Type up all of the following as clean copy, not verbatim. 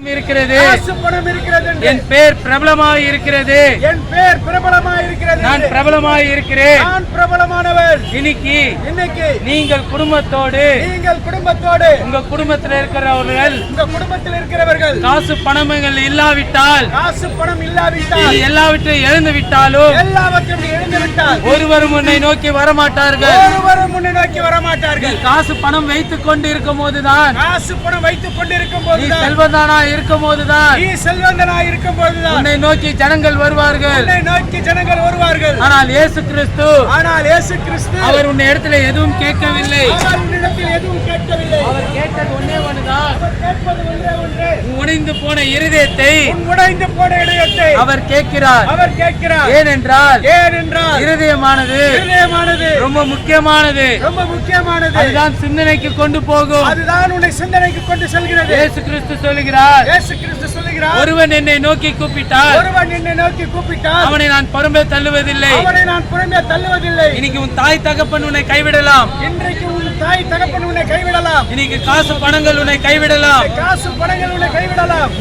இருக்கிறது. என் பேர் பிரபலமாக இருக்கிறது. நான் பிரபலமாக இருக்கிறேன். இன்னைக்கு நீங்கள் குடும்பத்தோடு உங்க குடும்பத்தில் இருக்கிறவர்கள் காசு பணங்கள் இல்லாவிட்டால் எல்லாவற்றையும் இழந்து விட்டாலும் ஒருவரும் உன்னை நோக்கி வரமாட்டார்கள். காசு பணம் வைத்துக் கொண்டு இருக்கும் போதுதான் செல்வந்தானா இருக்கும் போதுதான் உன்னை நோக்கி ஜனங்கள் வருவார்கள். ஆனால் இயேசு கிறிஸ்து அவர் உன்னை இடத்துல எதுவும் கேட்கவில்லை. அவர் கேட்டது ஒன்னே ஒன்றுதான், உடைந்து போன இருதயத்தை அவர் கேட்கிறார். ஏனென்றால் இருதயமானது ரொம்ப முக்கியமானது. அதுதான் சிந்தனைக்கு கொண்டு போகும். இயேசு கிறிஸ்து சொல்லுகிறார், ஒருவன் என்னை நோக்கி கூப்பிட்டால் அவனை நான் புறம்பே தள்ளுவதில்லை. இன்னைக்கு உன் தாய் தகப்பன் உன்னை கைவிடலாம். இன்னைக்கு காசு பணங்கள் உன்னை கைவிடலாம்.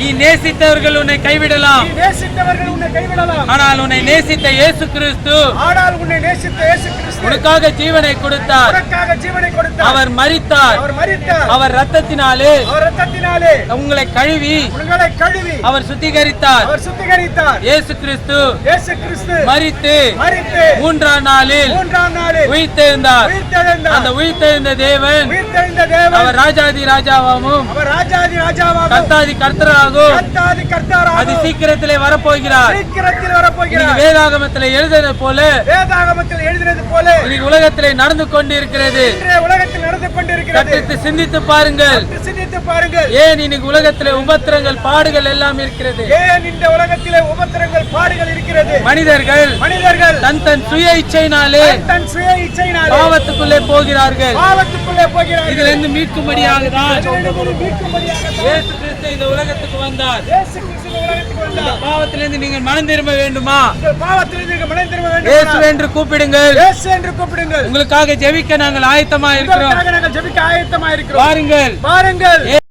நீ நேசித்தவர்கள் உன்னை கைவிடலாம். ஆனால் உன்னை நேசித்த இயேசு கிறிஸ்து உனக்காக ஜீவனை கொடுத்தார். அவர் மரித்தார். அவர் ரத்தத்தினாலே உங்களை கழுவி அவர் சுத்திகரித்தார். இயேசு கிறிஸ்து மரித்து மூன்றாம் நாளில் உயிர்த்தெழுந்தார். அந்த உயிர்த்தெழுந்த தேவன் அவர் ராஜாதி ராஜாவாகவும் கர்த்தாதி கர்த்தராகவும் அது சீக்கிரத்திலே வரப்போகிறார். வேதாகமத்தில் எழுதினது போல இன்னைக்கு உலகத்திலே நடந்து கொண்டிருக்கிறது. சிந்தித்து பாருங்கள். ஏன் இன்னைக்கு உலகத்திலே உபத்திரங்கள் பாடுகள் எல்லாம் இருக்கிறது? மனிதர்கள் தன் சுய இச்சையினாலே பாவத்துக்குள்ளே போகிறார்கள். இதிலிருந்து மீட்கும்படியாக தான் இயேசு கிறிஸ்து இந்த உலகத்துக்கு வந்தார். பாவத்திலிருந்து நீங்கள் மனம் திரும்ப வேண்டுமா? இயேசு என்று கூப்பிடுங்கள். உங்களுக்காக ஜெபிக்க நாங்கள் ஆயத்தமா இருக்கிறோம். வாருங்கள்.